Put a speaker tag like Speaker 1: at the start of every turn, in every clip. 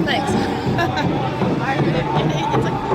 Speaker 1: Thanks. It's like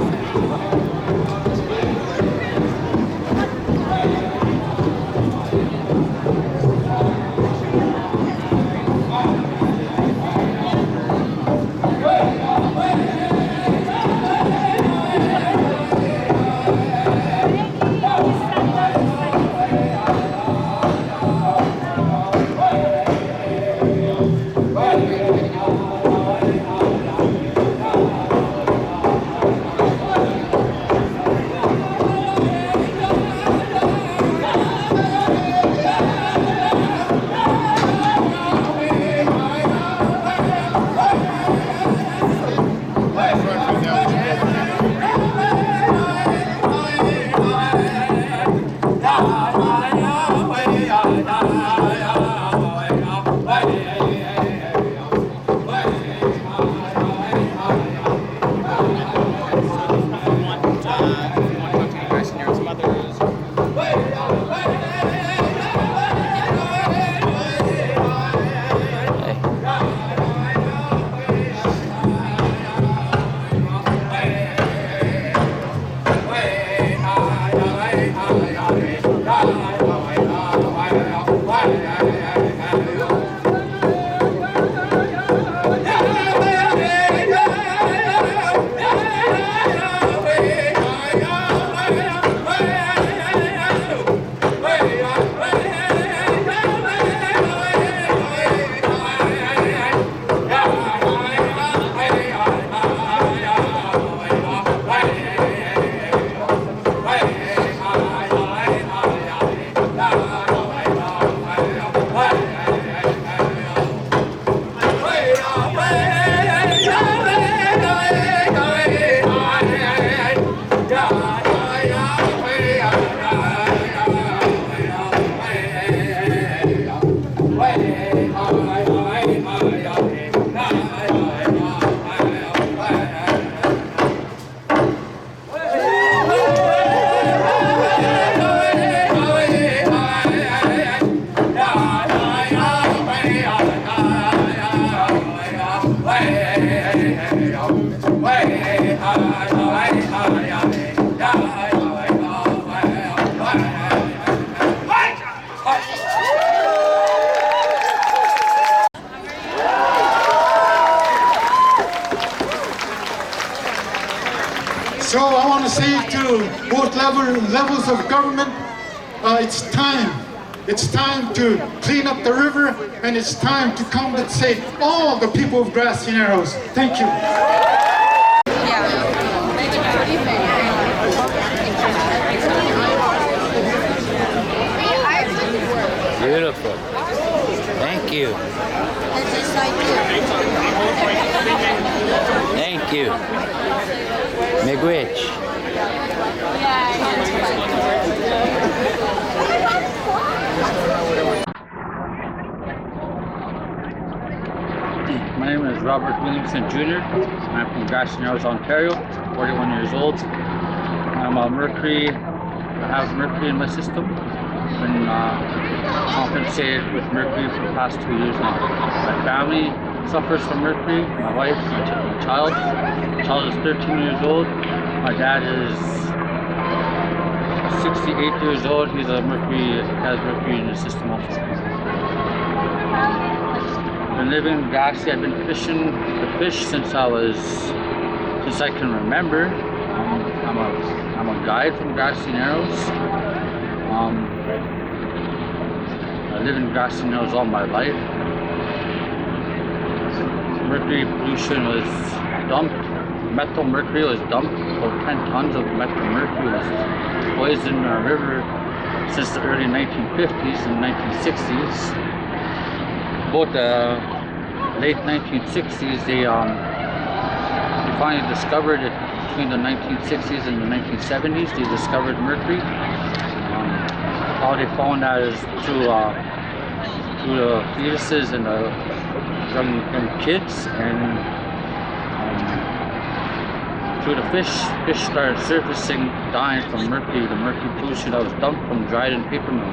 Speaker 2: So I want to say to both levels of government, it's time. It's time to clean up the river, and it's time to compensate all the people of Grassy Narrows. Thank you.
Speaker 3: Beautiful. Thank you. Thank you. Miigwech. My name is Robert Williamson Jr. I'm from Grassy, Ontario, 41 years old. I'm a mercury. I have mercury in my system. I've been compensated with mercury for the past 2 years now. My family suffers from mercury. My wife, my child. My child is 13 years old. My dad is 68 years old. He has mercury in his system also. I've been living in Grassy. I've been fishing the fish since I can remember. I'm a guide from Grassy Narrows. I live in Grassy Narrows all my life. Mercury pollution was dumped. Methyl mercury was dumped. About 10 tons of methyl mercury was poisoned in our river since the early 1950s and 1960s. About the late 1960s, they finally discovered it. Between the 1960s and the 1970s, they discovered mercury. How they found that is through the fetuses and the young kids, and through the fish. Fish started surfacing, dying from mercury. The mercury pollution that was dumped from Dryden paper mill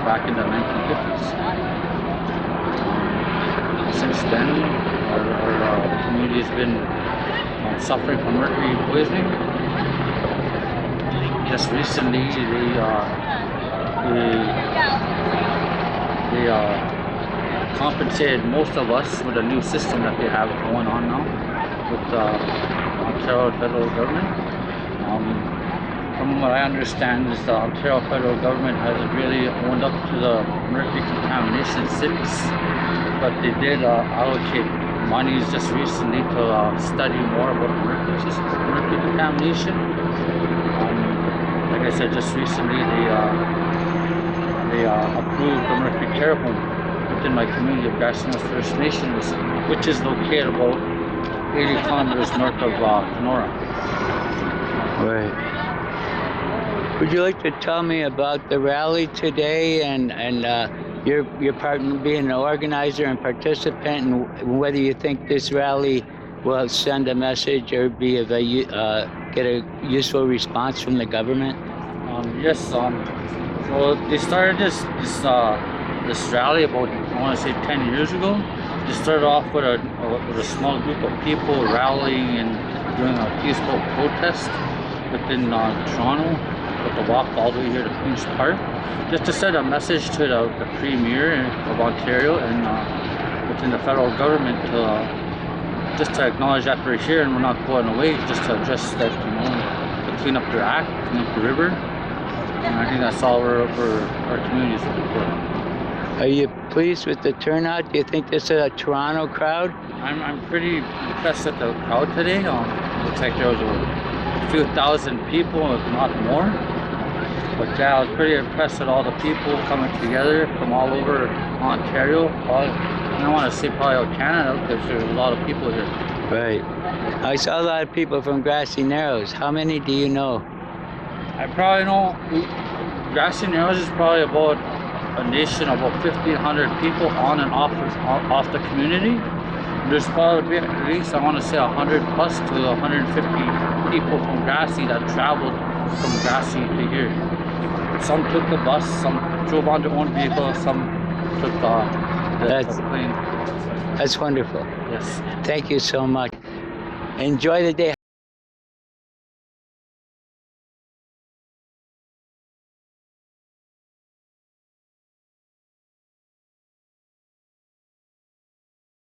Speaker 3: back in the 1950s. Since then, our community has been suffering from mercury poisoning. Just recently, they compensated most of us with a new system that they have going on now with the Ontario federal government. From what I understand is the Ontario federal government hasn't really owned up to the mercury contamination since, but they did allocate monies just recently to study more about mercury contamination. Like I said, just recently they approved the mercury care home within my community of Grassy First Nations, which is located about 80 kilometers north of Kenora.
Speaker 1: Right. Would you like to tell me about the rally today and your part in being an organizer and participant, and whether you think this rally will send a message or be get a useful response from the government?
Speaker 3: Yes. So they started this rally about, I want to say, 10 years ago. They started off with a small group of people rallying and doing a peaceful protest within Toronto, with the walk all the way here to Queen's Park, just to send a message to the Premier of Ontario and within the federal government just to acknowledge that we're here and we're not going away, just to address that, to clean up their act, clean up the river. And I think that's all our community is looking for.
Speaker 1: Are you pleased with the turnout? Do you think this is a Toronto crowd?
Speaker 3: I'm pretty impressed with the crowd today. Looks like there was a few thousand people, if not more. But yeah, I was pretty impressed with all the people coming together from all over Ontario. I don't want to say probably out Canada, because there's a lot of people here.
Speaker 1: Right. I saw a lot of people from Grassy Narrows. How many do you know?
Speaker 3: I probably know Grassy Narrows is probably about a nation of about 1,500 people on and off the community. There's probably at least, I want to say, 100 plus to 150 people from Grassy that traveled from Grassy to here. Some took the bus, some drove on their own vehicle, some took the plane.
Speaker 1: That's wonderful.
Speaker 3: Yes.
Speaker 1: Thank you so much. Enjoy the day.